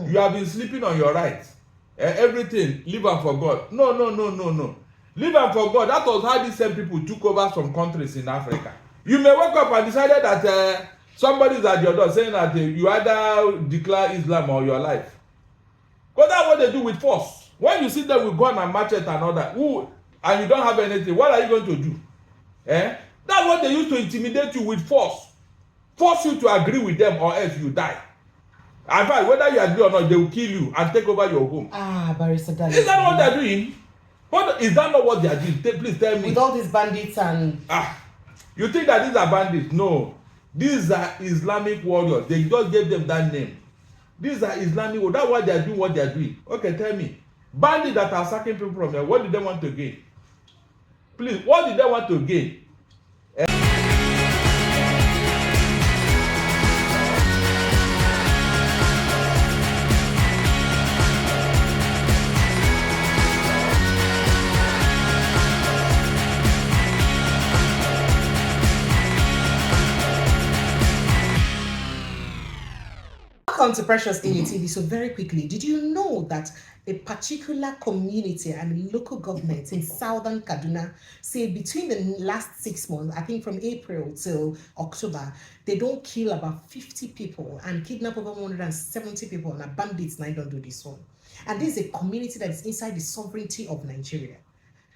You have been sleeping on your rights. Everything, leave and for God. No. Leave and for God. That was how these same people took over some countries in Africa. You may wake up and decided that somebody is at your door saying that you either declare Islam or your life. Because that's what they do with force. When you sit there with gun and machete and all that, and you don't have anything, what are you going to do? That's what they use to intimidate you with force. Force you to agree with them or else you die. In fact, whether you agree or not, they will kill you and take over your home. Barrister Darlington. Is that what they're doing? But is that not what they are doing? Please tell me. With all these bandits and... You think that these are bandits? No. These are Islamic warriors. They just gave them that name. These are Islamic warriors. That's why they are doing what they are doing. Okay, tell me. Bandits that are sacking people from there, what did they want to gain? Please, what did they want to gain? Welcome to Precious Daily TV. So very quickly, did you know that a particular community and local government in southern Kaduna say between the last 6 months, I think from April till October, they don't kill about 50 people and kidnap over 170 people, and bandits now don't do this one. And this is a community that is inside the sovereignty of Nigeria.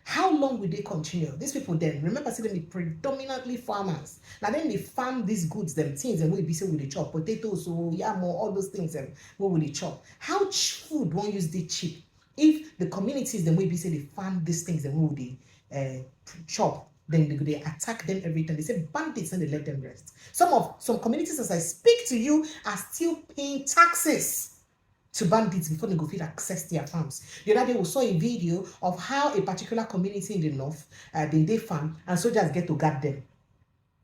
How long will they continue? These people then, remember, say them be predominantly farmers. Now then they farm these goods, them things, and we be say with the chop potatoes, so yam, all those things, and what will they chop? How food won't use the cheap? If the communities then will be say they farm these things, and will they chop? Then they attack them every time. They say bandits and they let them rest. Some communities, as I speak to you, are still paying taxes to bandits before they go fit access their farms. The other day we saw a video of how a particular community in the north, they farm, and soldiers get to guard them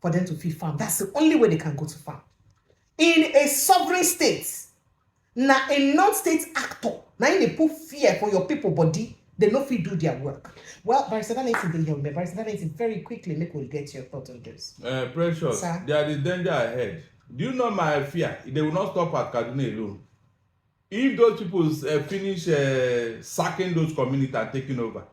for them to feed farm. That's the only way they can go to farm. In a sovereign state, now a non-state actor, now they put fear for your people body, they no fit do their work. Well, Barrister Darlington didn't help me. Barrister Darlington, very quickly, make we'll get your thoughts on this. Precious, Sir? there is danger ahead. Do you know my fear? They will not stop at Kaduna alone. If those people finish sacking those communities and taking over,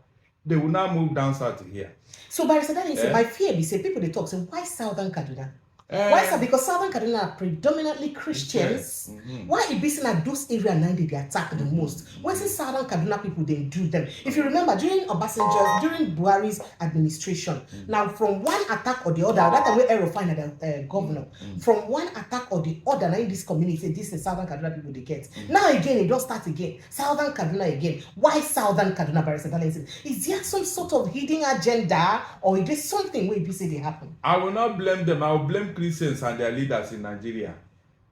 they will now move down south here. So, Barrister Darlington, my fear be say people they talk, say why southern Kaduna? Why so? Because southern Kaduna are predominantly Christians. Why it be seen at those areas now they attack the most? Why say southern Kaduna people they do them? If you remember during Obasanjo, during Buhari's administration, now from one attack or the other, that time we ever find the governor. From one attack or the other, now in this community, this is southern Kaduna people they get. Now again, it don't start again. Southern Kaduna again. Why southern Kaduna, Barrister Darlington? Is there some sort of hidden agenda, or is there something where it be say they happen? I will not blame them. I will blame Christians and their leaders in Nigeria.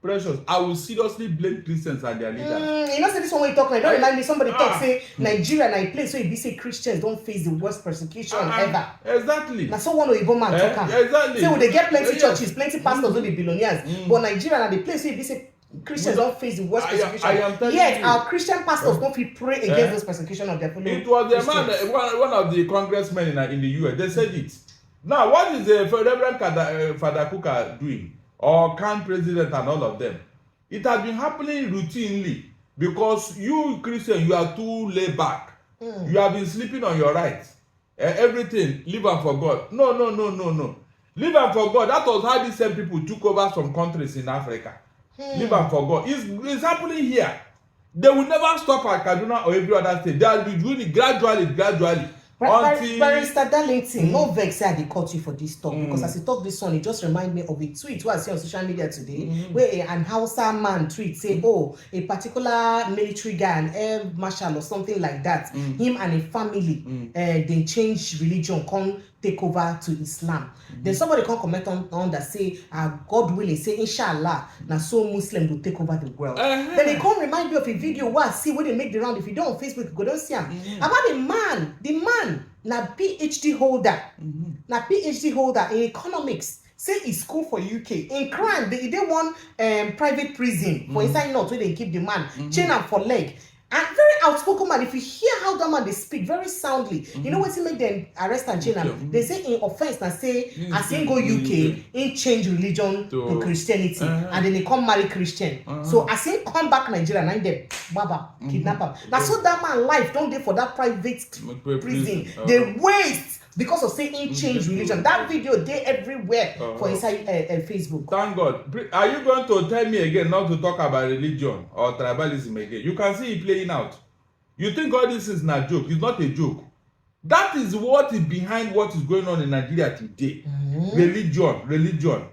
Precious, I will seriously blame Christians and their leaders. You know, say this one when you talk, like, don't remind me, somebody talk, say, Nigeria na a place where you say Christians don't face the worst persecution ever. Exactly. Now, so one of Igbo man talk. Exactly. Say, they get plenty churches, plenty pastors will be billionaires. But Nigeria na the place where you say Christians don't face the worst persecution. Yet, our Christian pastors don't feel pray against those persecution of their fellow It was the man, one of the congressmen in the US, they said it. Now, what is the Reverend Father Kuka doing? Or can president and all of them? It has been happening routinely because you Christian, you are too laid back. You have been sleeping on your rights. Everything, leave and for God. No. Leave and for God. That was how these same people took over some countries in Africa. Leave and for God. It's happening here. They will never stop at Kaduna or every other state. They will be doing it gradually. Barrister Darlington, no vex say I dey cut you for this talk because as you talk this one, it just remind me of a tweet wey I see on social media today where an Hausa man tweet say, oh, a particular military guy, an air marshal or something like that, him and a family, they change religion, come take over to Islam. Then somebody come comment on that say, God willing, say inshallah, now so Muslim will take over the world. Then they come remind me of a video where I see where they make the round. If you don't on Facebook, go don't see him. About the man, na PhD holder, in economics. Say it's school for UK. In crime, they want private prison for inside north where they keep the man, chain up for leg. And very outspoken man. If you hear how that man they speak very soundly, you know what he make them arrest and chain them. They say in offense and say as he go UK, he change religion to Christianity, and then he come marry Christian. So as he come back Nigeria, and them baba kidnap him. Now so that man life don't dey for that private prison. They waste because of saying he change religion. That video they everywhere for inside Facebook. Thank God. Are you going to tell me again not to talk about religion or tribalism again? You can see it playing out. You think all this is not a joke? It's not a joke. That is what is behind what is going on in Nigeria today. Religion.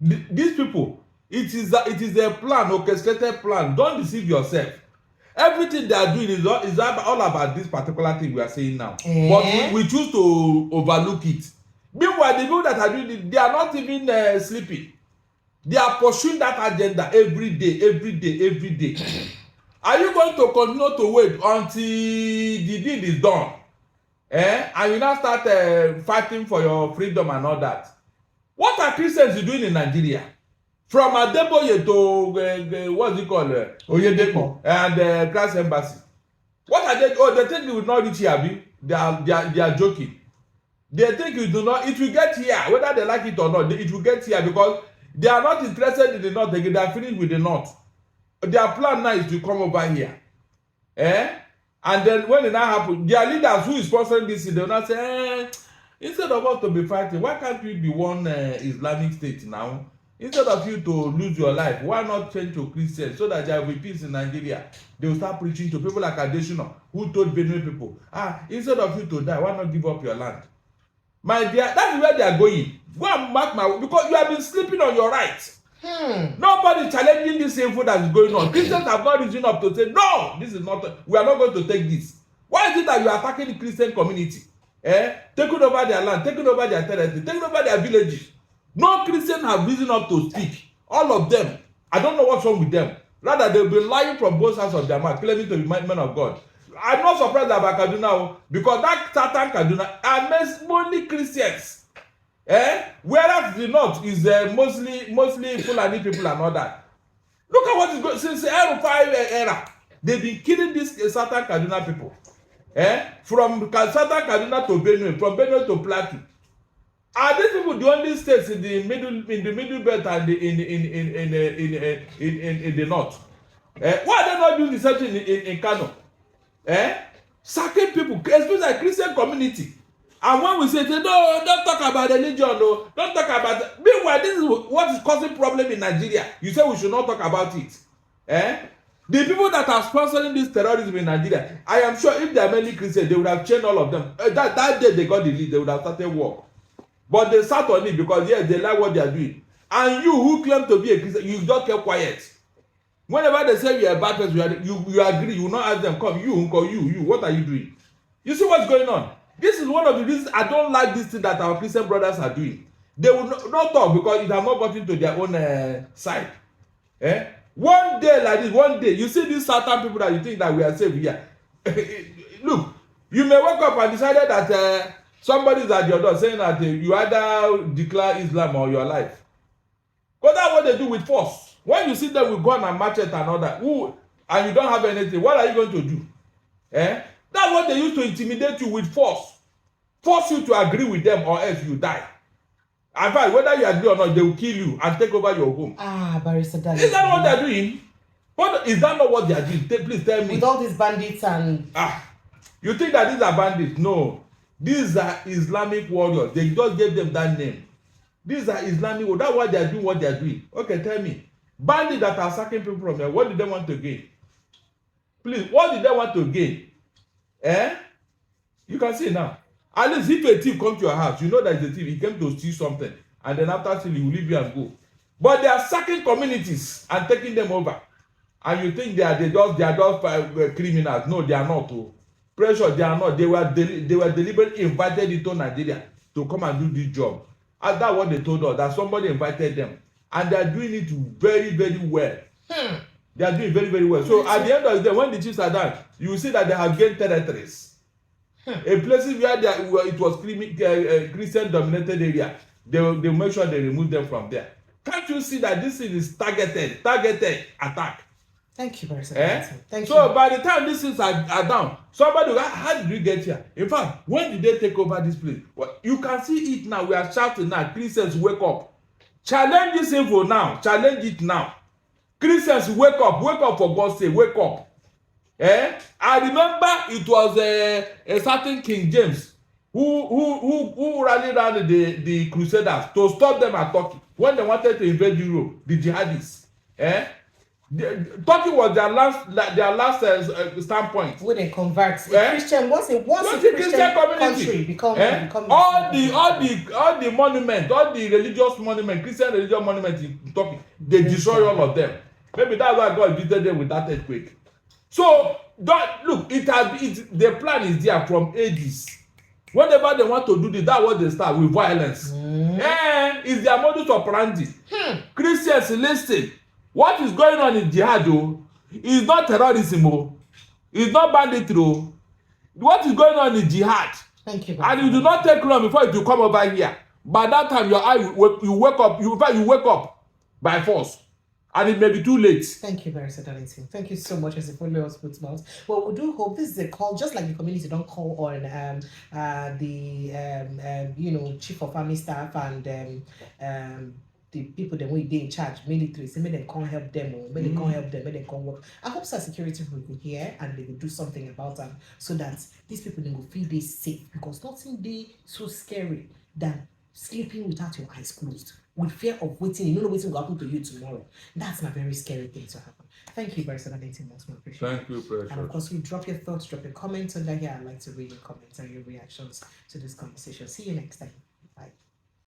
These people, it is a plan, orchestrated plan. Don't deceive yourself. Everything they are doing is all about this particular thing we are saying now. But we choose to overlook it. Meanwhile, the people that are doing it, they are not even sleeping. They are pursuing that agenda every day. Are you going to continue to wait until the deed is done? And you now start fighting for your freedom and all that? What are Christians doing in Nigeria? From Adeboye to what's it called? Oyedepo and Christ Embassy. What are they? Oh, they think it will not reach here. They are joking. They think it will not. It will get here, whether they like it or not. It will get here because they are not interested in the north. They are finished with the north. Their plan now is to come over here. And then when it now happens, their leaders who is sponsoring this, they will not say, instead of us to be fighting, why can't we be one Islamic state now? Instead of you to lose your life, why not change to Christians so that there will be peace in Nigeria? They will start preaching to people like Adesina, who told Benue people, instead of you to die, why not give up your land? My dear, that is where they are going. Go and mark my, because you have been sleeping on your rights. Nobody challenging this info that is going on. Christians have not risen up to say, no, this is not, we are not going to take this. Why is it that you are attacking the Christian community? Taking over their land, taking over their territory, taking over their villages. No Christians have risen up to speak. All of them. I don't know what's wrong with them. Rather, they'll be lying from both sides of their mouth, claiming to be men of God. I'm not surprised about Kaduna, because that Satan Kaduna are mostly Christians. Whereas the north is mostly Fulani people and all that. Look at what is going since the era. They've been killing these Satan Kaduna people. From Satan Kaduna to Benue, from Benue to Plateau. Are these people the only states in the middle belt and in the north? Why are they not doing the same thing in Kano? Sacking people, especially Christian community. And when we say, no, don't talk about religion, no, don't talk about it. Meanwhile, this is what is causing problem in Nigeria. You say we should not talk about it. The people that are sponsoring this terrorism in Nigeria, I am sure if they are mainly Christians, they would have changed all of them. That day they got the lead, they would have started war. But they sat on it because, yes, they like what they are doing. And you who claim to be a Christian, you just keep quiet. Whenever they say you are a bad person, you agree, you will not ask them, come, you, what are you doing? You see what's going on? This is one of the reasons I don't like this thing that our Christian brothers are doing. They will not talk because it has not got into their own side. One day like this, one day, you see these certain people that you think that we are safe here. Look, you may wake up and decided that somebody is at your door saying that you either declare Islam or your life. Because that's what they do with force. When you see them with gun and machete and all that, and you don't have anything, what are you going to do? That's what they use to intimidate you with force. Force you to agree with them or else you die. In fact, whether you agree or not, they will kill you and take over your home. Barrister Darlington. Is that what they're doing? But is that not what they are doing? Please tell me. With all these bandits and... You think that these are bandits? No. These are Islamic warriors. They just gave them that name. These are Islamic warriors. That's why they are doing what they are doing. Okay, tell me. Bandits that are sacking people from there, what did they want to gain? Please, what did they want to gain? You can see now. At least if a thief comes to your house, you know that it's a thief. He came to steal something. And then after stealing, he will leave you and go. But they are sacking communities and taking them over. And you think they are just criminals. No, they are not. Pressure, they are not. They were deliberately invited into Nigeria to come and do this job. And that's what they told us, that somebody invited them. And they are doing it very, very well. They are doing very, very well. So at the end of the day, when the chiefs are done, you will see that they have gained territories. In places where it was Christian-dominated area, they make sure they remove them from there. Can't you see that this is targeted attack? Thank you, Barrister. Eh? Thank so you. by the time these things are down, somebody will ask, how did we get here? In fact, when did they take over this place? Well, you can see it now. We are shouting now. Christians, wake up. Challenge this evil now. Challenge it now. Christians, wake up for God's sake, wake up. I remember it was a certain King James who rallied around the Crusaders to stop them at Turkey when they wanted to invade Europe, the jihadists. Turkey was their last standpoint. When they convert, Christian, once a Christian country become all the monuments, all the religious monuments, Christian religious monuments in Turkey, they destroy all of them. Maybe that's why God visited them with that earthquake. So look, the plan is there from ages. Whenever they want to do this, that's what they start with, violence. It's their modus operandi. Christians, listen. What is going on in jihad is not terrorism, it's not banditry. What is going on in jihad? Thank you. And you do not take long before it will come over here. By that time, your eye you wake up. You wake up by force. And it may be too late. Thank you, Barrister Darlington. Thank you so much as a follower of Spootsmouth. Well, we do hope this is a call, just like the community don't call on the chief of army staff and the people that we in charge, military, so maybe they can't help them or maybe they can't help them, maybe they can't work. I hope security will be here and they will do something about them so that these people will feel they safe, because nothing they so scary than sleeping without your eyes closed, with fear of waiting. You don't know what's going to happen to you tomorrow. That's a very scary thing to happen. Thank you, Barrister Darlington. That's my appreciation. Thank you, Precious. And of course, we drop your thoughts, drop your comments under here. I'd like to read your comments and your reactions to this conversation. See you next time.